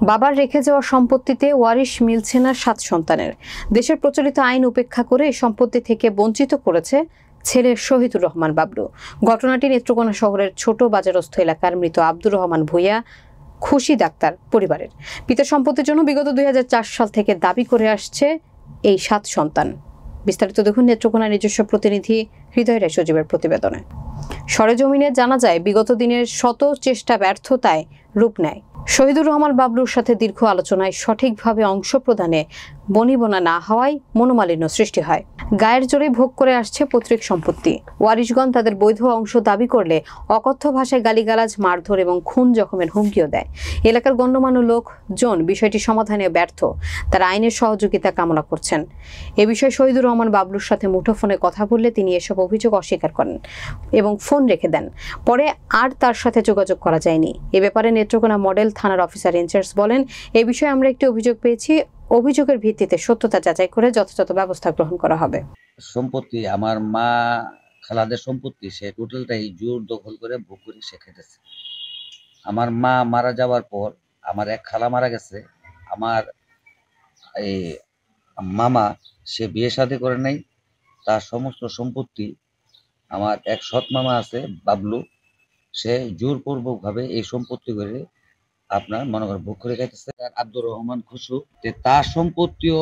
বাবার রেখে যাওয়া সম্পত্তিতে ওয়ারিশ মিলছে না 7 সন্তানের। দেশের প্রচলিত আইন উপেক্ষা করে এই সম্পত্তি থেকে বঞ্চিত করেছে ছেলে শহীদুর রহমান বাবলু। ঘটনাটি নেত্রকোনা শহরের ছোট বাজারস্থ এলাকার মৃত আব্দুর রহমান ভূঁইয়া খুশি ডাক্তার পরিবারের। পিতার সম্পত্তির জন্য বিগত 2004 সাল থেকে দাবি করে আসছে এই 7 সন্তান। বিস্তারিত দেখুন নেত্রকোনার নিজস্ব প্রতিনিধি হৃদয় রায় সজীবের প্রতিবেদনে। সরেজমিনে জানা যায়, বিগত দিনের শত চেষ্টা ব্যর্থতায় রূপ নেয়। শহীদুর রহমান বাবলুর সাথে দীর্ঘ আলোচনায় সঠিকভাবে অংশ প্রদানে বনিবনা না হওয়ায় মনোমালিন্য সৃষ্টি হয়। গায়ের জোরে ভোগ করে আসছে পৈতৃক সম্পত্তি। ওয়ারিশগণ তাদের বৈধ অংশ দাবি করলে অকথ্য ভাষায় গালিগালাজ, মারধর এবং খুন জখমের হুমকিও দেয়। এলাকার গণ্যমান্য লোকজন বিষয়টি সমাধানে ব্যর্থ। তারা আইনের সহযোগিতা কামনা করছেন। এ বিষয়ে শহীদুর রহমান বাবলুর সাথে মুঠোফোনে কথা বললে তিনি এসব অভিযোগ অস্বীকার করেন এবং ফোন রেখে দেন। পরে আর তার সাথে যোগাযোগ করা যায়নি। এ ব্যাপারে নেত্রকোনা মডেল থানার অফিসার ইনচার্জ বলেন, এ বিষয়ে আমরা একটি অভিযোগ পেয়েছি। অভিযোগের ভিত্তিতে সত্যতা যাচাই করে যথাযথ ব্যবস্থা গ্রহণ করা হবে। সম্পত্তি আমার মা খালাদের সম্পত্তি, সে টোটালটাই জোর দখল করে ভোগ করে সে খেতেছে। আমার মা মারা যাওয়ার পর আমার এক খালা মারা গেছে। আমার এই মামা সে বিয়ে শাদী করে নাই, তার সমস্ত সম্পত্তি আমার এক সৎ মামা আছে বাবলু, সে জোরপূর্বক ভাবে এই সম্পত্তি করে আপনার মনে করেন ভোগ করে খাইতেছে। আব্দুর রহমান খুশু, তার সম্পত্তিও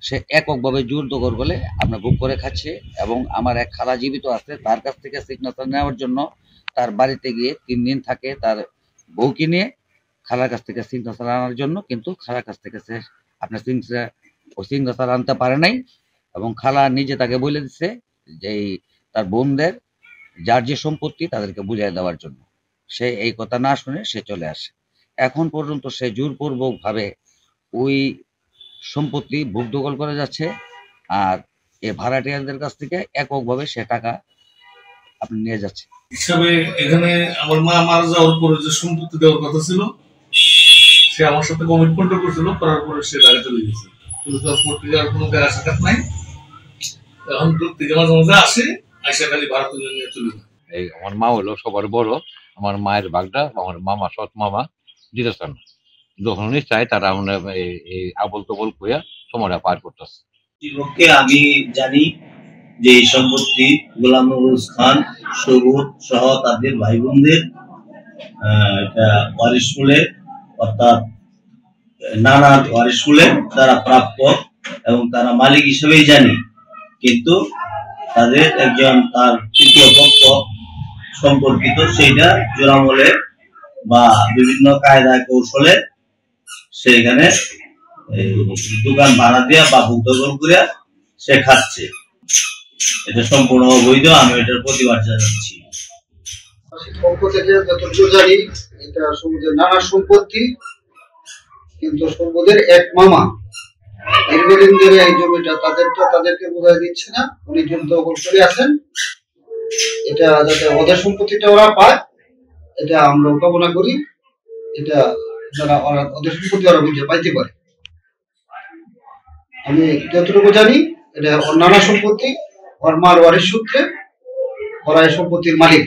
সে এককভাবে জোর দখল করে আপনার ভোগ করে খাচ্ছে। এবং আমার এক খালা জীবিত আছে, তার কাছ থেকে সিগনেচার নেওয়ার জন্য তার বাড়িতে গিয়ে 3 দিন থাকে তার বউকে নিয়ে খালার কাছ থেকে সিগনেচার আনার জন্য, কিন্তু খালার কাছ থেকে সে আপনার সিগনেচার আনতে পারে নাই। এবং খালা নিজে তাকে বলে দিচ্ছে যে তার বোনদের যার যে সম্পত্তি তাদেরকে বুঝিয়ে দেওয়ার জন্য। সে এই কথা না শুনে সে চলে আসে। এখন পর্যন্ত সে জোরপূর্বক ভাবে ওই সম্পত্তি ভোগ দখল করে যাচ্ছে। আর এই ভাড়াটিয়াদের কাছ থেকে এককভাবে সে টাকা আপনি নিয়ে যাচ্ছে। হিসাবে এখানে আমার মা মারা যাওয়ার পরে যে সম্পত্তি দেওয়ার কথা ছিল, সে আমার সাথে কমিটমেন্ট করেছিল, করার পরে সে গাড়ি চলে গেছে। কিন্তু তার পত্রিকার কোনো দেখা সাক্ষাৎ নাই। এখন দূর থেকে মাঝে মাঝে আসে, আইসা খালি ভাড়া তুলে নিয়ে চলে যায়। এই আমার মা হলো সবার বড়, আমার মায়ের ভাগটা আমার মামা সৎ মামা দিতেছে না। যখন চাই তারা এই আবল তবল কইয়া সময়টা পার করতেছে। পক্ষে আমি জানি যে এই সম্পত্তি গোলাম নওরোজ খান, সবুজ সহ তাদের ভাই বোনদের এটা ওয়ারিশ মূলে, অর্থাৎ নানা ওয়ারিশ মূলে তারা প্রাপ্য এবং তারা মালিক হিসেবেই জানি। কিন্তু তাদের একজন তার তৃতীয় পক্ষ সম্পর্কিত সেইটা জোরামলে বা বিভিন্ন কায়দায় কৌশলে সেখানে দোকান ভাড়া দিয়া বা ভোগ দখল করে সে খাচ্ছে। এটা সম্পূর্ণ অবৈধ। আমি এটার প্রতিবাদ জানাচ্ছি। পক্ষ থেকে যতটুকু জানি, এটা সবুজের নানা সম্পত্তি, কিন্তু সবুজের এক মামা দীর্ঘদিন ধরে এই জমিটা তাদেরকে বোঝাই দিচ্ছে না, উনি জমি দখল করে আছেন। এটা যাতে ওদের সম্পত্তিটা ওরা পায়, এটা আমরা কামনা করি। এটা যারা ওদের সম্পত্তি ওরা বুঝে পাইতে পারে। আমি যতটুকু জানি, এটা নানা সম্পত্তি, ওর মার ওয়ারিশ সূত্রে ওরা এই সম্পত্তির মালিক।